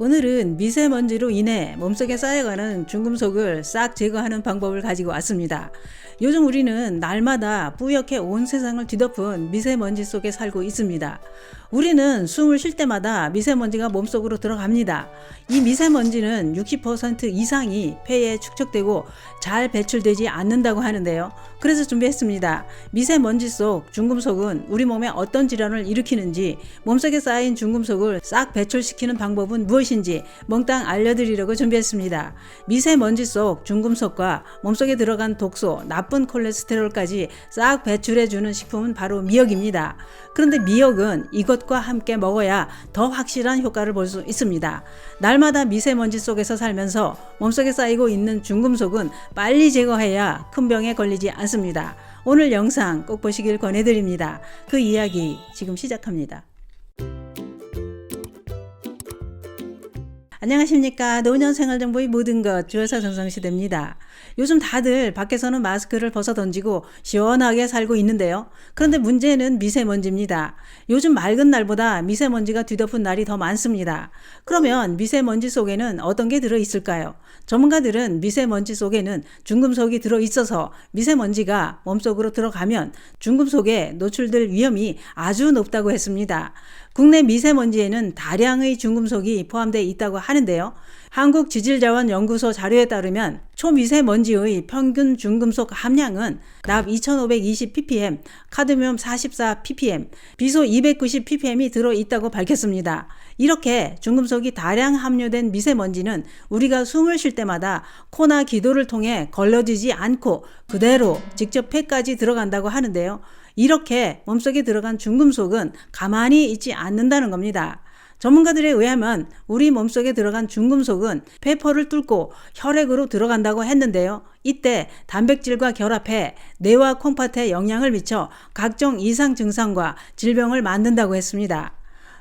오늘은 미세먼지로 인해 몸속에 쌓여가는 중금속을 싹 제거하는 방법을 가지고 왔습니다. 요즘 우리는 날마다 뿌옇게 온 세상을 뒤덮은 미세먼지 속에 살고 있습니다. 우리는 숨을 쉴 때마다 미세먼지가 몸속으로 들어갑니다. 이 미세먼지는 60% 이상이 폐에 축적되고 잘 배출되지 않는다고 하는데요. 그래서 준비했습니다. 미세먼지 속 중금속은 우리 몸에 어떤 질환을 일으키는지, 몸속에 쌓인 중금속을 싹 배출시키는 방법은 무엇인지 몽땅 알려드리려고 준비했습니다. 미세먼지 속 중금속과 몸속에 들어간 독소, 나쁜 콜레스테롤까지 싹 배출해주는 식품은 바로 미역입니다. 그런데 미역은 이것과 함께 먹어야 더 확실한 효과를 볼 수 있습니다. 날마다 미세먼지 속에서 살면서 몸속에 쌓이고 있는 중금속은 빨리 제거해야 큰 병에 걸리지 않습니다. 오늘 영상 꼭 보시길 권해드립니다. 그 이야기 지금 시작합니다. 안녕하십니까. 노년생활정보의 모든 것 주여사 정성시대입니다. 요즘 다들 밖에서는 마스크를 벗어 던지고 시원하게 살고 있는데요. 그런데 문제는 미세먼지입니다. 요즘 맑은 날보다 미세먼지가 뒤덮은 날이 더 많습니다. 그러면 미세먼지 속에는 어떤 게 들어있을까요? 전문가들은 미세먼지 속에는 중금속이 들어있어서 미세먼지가 몸속으로 들어가면 중금속에 노출될 위험이 아주 높다고 했습니다. 국내 미세먼지에는 다량의 중금속이 포함되어 있다고 하는데요. 한국지질자원연구소 자료에 따르면 초미세먼지의 평균 중금속 함량은 납 2520ppm, 카드뮴 44ppm, 비소 290ppm이 들어있다고 밝혔습니다. 이렇게 중금속이 다량 함유된 미세먼지는 우리가 숨을 쉴 때마다 코나 기도를 통해 걸러지지 않고 그대로 직접 폐까지 들어간다고 하는데요. 이렇게 몸속에 들어간 중금속은 가만히 있지 않는다는 겁니다. 전문가들에 의하면 우리 몸속에 들어간 중금속은 폐포를 뚫고 혈액으로 들어간다고 했는데요. 이때 단백질과 결합해 뇌와 콩팥에 영향을 미쳐 각종 이상 증상과 질병을 만든다고 했습니다.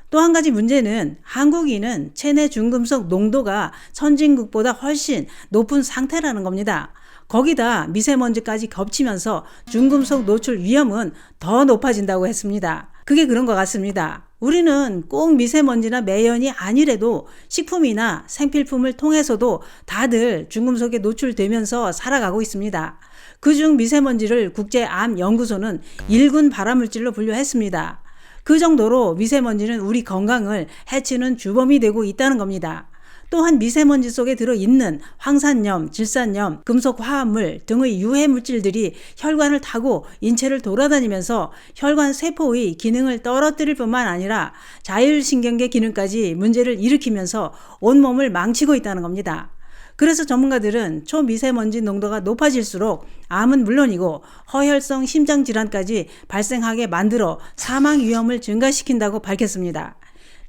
또 한 가지 문제는 한국인은 체내 중금속 농도가 선진국보다 훨씬 높은 상태라는 겁니다. 거기다 미세먼지까지 겹치면서 중금속 노출 위험은 더 높아진다고 했습니다. 그게 그런 것 같습니다. 우리는 꼭 미세먼지나 매연이 아니래도 식품이나 생필품을 통해서도 다들 중금속에 노출되면서 살아가고 있습니다. 그중 미세먼지를 국제암연구소는 1군 발암물질로 분류했습니다. 그 정도로 미세먼지는 우리 건강을 해치는 주범이 되고 있다는 겁니다. 또한 미세먼지 속에 들어있는 황산염, 질산염, 금속 화합물 등의 유해 물질들이 혈관을 타고 인체를 돌아다니면서 혈관 세포의 기능을 떨어뜨릴 뿐만 아니라 자율신경계 기능까지 문제를 일으키면서 온몸을 망치고 있다는 겁니다. 그래서 전문가들은 초미세먼지 농도가 높아질수록 암은 물론이고 허혈성 심장질환까지 발생하게 만들어 사망 위험을 증가시킨다고 밝혔습니다.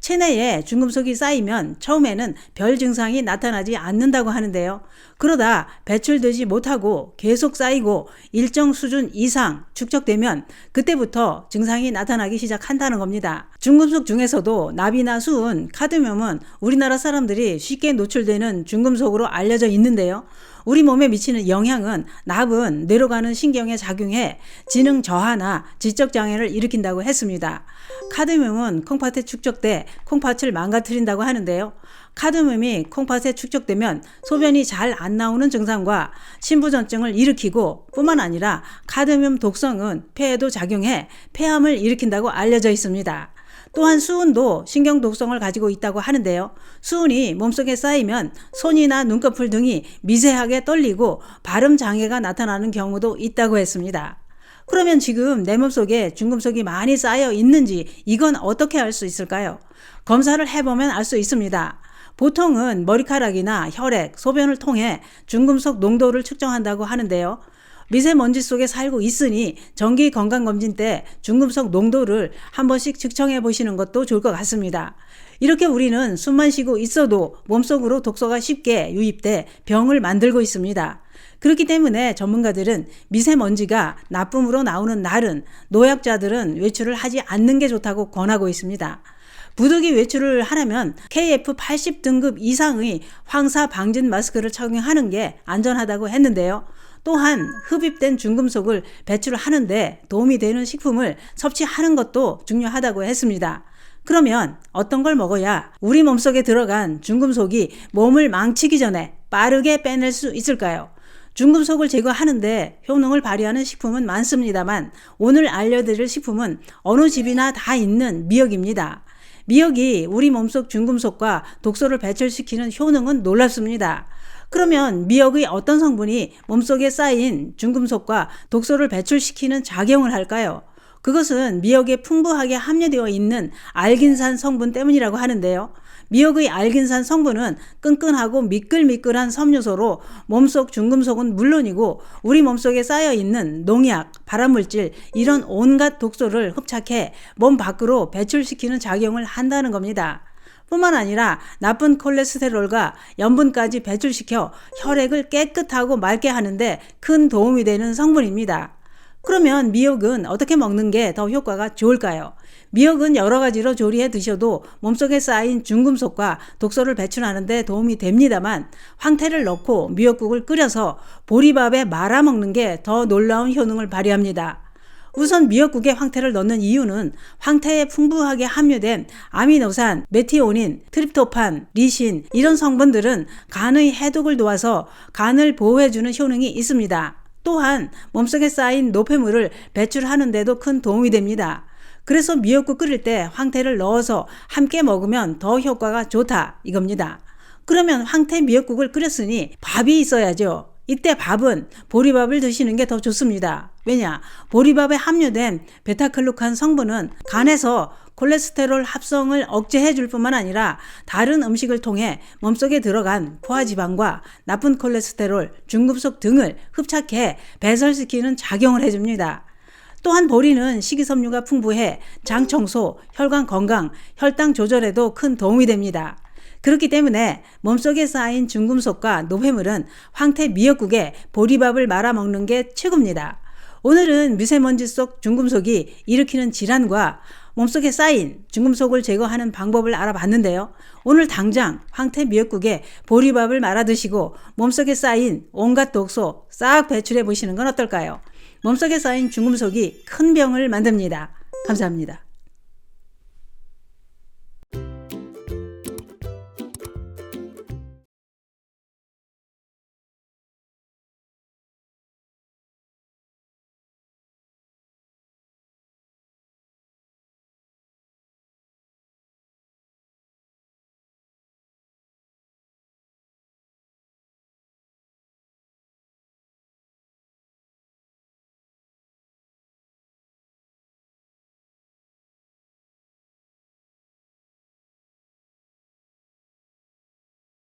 체내에 중금속이 쌓이면 처음에는 별 증상이 나타나지 않는다고 하는데요. 그러다 배출되지 못하고 계속 쌓이고 일정 수준 이상 축적되면 그때부터 증상이 나타나기 시작한다는 겁니다. 중금속 중에서도 납이나 수은, 카드뮴은 우리나라 사람들이 쉽게 노출되는 중금속으로 알려져 있는데요. 우리 몸에 미치는 영향은 납은 뇌로 가는 신경에 작용해 지능 저하나 지적 장애를 일으킨다고 했습니다. 카드뮴은 콩팥에 축적돼 콩팥을 망가뜨린다고 하는데요. 카드뮴이 콩팥에 축적되면 소변이 잘 안 나오는 증상과 신부전증을 일으키고 뿐만 아니라 카드뮴 독성은 폐에도 작용해 폐암을 일으킨다고 알려져 있습니다. 또한 수은도 신경 독성을 가지고 있다고 하는데요. 수은이 몸속에 쌓이면 손이나 눈꺼풀 등이 미세하게 떨리고 발음 장애가 나타나는 경우도 있다고 했습니다. 그러면 지금 내 몸속에 중금속이 많이 쌓여 있는지 이건 어떻게 알 수 있을까요? 검사를 해보면 알 수 있습니다. 보통은 머리카락이나 혈액, 소변을 통해 중금속 농도를 측정한다고 하는데요. 미세먼지 속에 살고 있으니 정기 건강검진 때 중금속 농도를 한 번씩 측정해 보시는 것도 좋을 것 같습니다. 이렇게 우리는 숨만 쉬고 있어도 몸속으로 독소가 쉽게 유입돼 병을 만들고 있습니다. 그렇기 때문에 전문가들은 미세먼지가 나쁨으로 나오는 날은 노약자들은 외출을 하지 않는 게 좋다고 권하고 있습니다. 부득이 외출을 하려면 KF80 등급 이상의 황사 방진 마스크를 착용하는 게 안전하다고 했는데요. 또한 흡입된 중금속을 배출하는 데 도움이 되는 식품을 섭취하는 것도 중요하다고 했습니다. 그러면 어떤 걸 먹어야 우리 몸속에 들어간 중금속이 몸을 망치기 전에 빠르게 빼낼 수 있을까요? 중금속을 제거하는데 효능을 발휘하는 식품은 많습니다만 오늘 알려드릴 식품은 어느 집이나 다 있는 미역입니다. 미역이 우리 몸속 중금속과 독소를 배출시키는 효능은 놀랍습니다. 그러면 미역의 어떤 성분이 몸속에 쌓인 중금속과 독소를 배출시키는 작용을 할까요? 그것은 미역에 풍부하게 함유되어 있는 알긴산 성분 때문이라고 하는데요. 미역의 알긴산 성분은 끈끈하고 미끌미끌한 섬유소로 몸속 중금속은 물론이고 우리 몸속에 쌓여있는 농약, 발암물질 이런 온갖 독소를 흡착해 몸 밖으로 배출시키는 작용을 한다는 겁니다. 뿐만 아니라 나쁜 콜레스테롤과 염분까지 배출시켜 혈액을 깨끗하고 맑게 하는데 큰 도움이 되는 성분입니다. 그러면 미역은 어떻게 먹는 게 더 효과가 좋을까요? 미역은 여러 가지로 조리해 드셔도 몸속에 쌓인 중금속과 독소를 배출하는 데 도움이 됩니다만 황태를 넣고 미역국을 끓여서 보리밥에 말아 먹는 게 더 놀라운 효능을 발휘합니다. 우선 미역국에 황태를 넣는 이유는 황태에 풍부하게 함유된 아미노산, 메티오닌, 트립토판, 리신 이런 성분들은 간의 해독을 도와서 간을 보호해주는 효능이 있습니다. 또한 몸속에 쌓인 노폐물을 배출하는 데도 큰 도움이 됩니다. 그래서 미역국 끓일 때 황태를 넣어서 함께 먹으면 더 효과가 좋다 이겁니다. 그러면 황태 미역국을 끓였으니 밥이 있어야죠. 이때 밥은 보리밥을 드시는 게 더 좋습니다. 왜냐? 보리밥에 함유된 베타글루칸 성분은 간에서 콜레스테롤 합성을 억제해 줄 뿐만 아니라 다른 음식을 통해 몸속에 들어간 포화지방과 나쁜 콜레스테롤, 중금속 등을 흡착해 배설시키는 작용을 해줍니다. 또한 보리는 식이섬유가 풍부해 장 청소, 혈관 건강, 혈당 조절에도 큰 도움이 됩니다. 그렇기 때문에 몸속에 쌓인 중금속과 노폐물은 황태 미역국에 보리밥을 말아 먹는 게 최고입니다. 오늘은 미세먼지 속 중금속이 일으키는 질환과 몸속에 쌓인 중금속을 제거하는 방법을 알아봤는데요. 오늘 당장 황태 미역국에 보리밥을 말아 드시고 몸속에 쌓인 온갖 독소 싹 배출해 보시는 건 어떨까요? 몸속에 쌓인 중금속이 큰 병을 만듭니다. 감사합니다.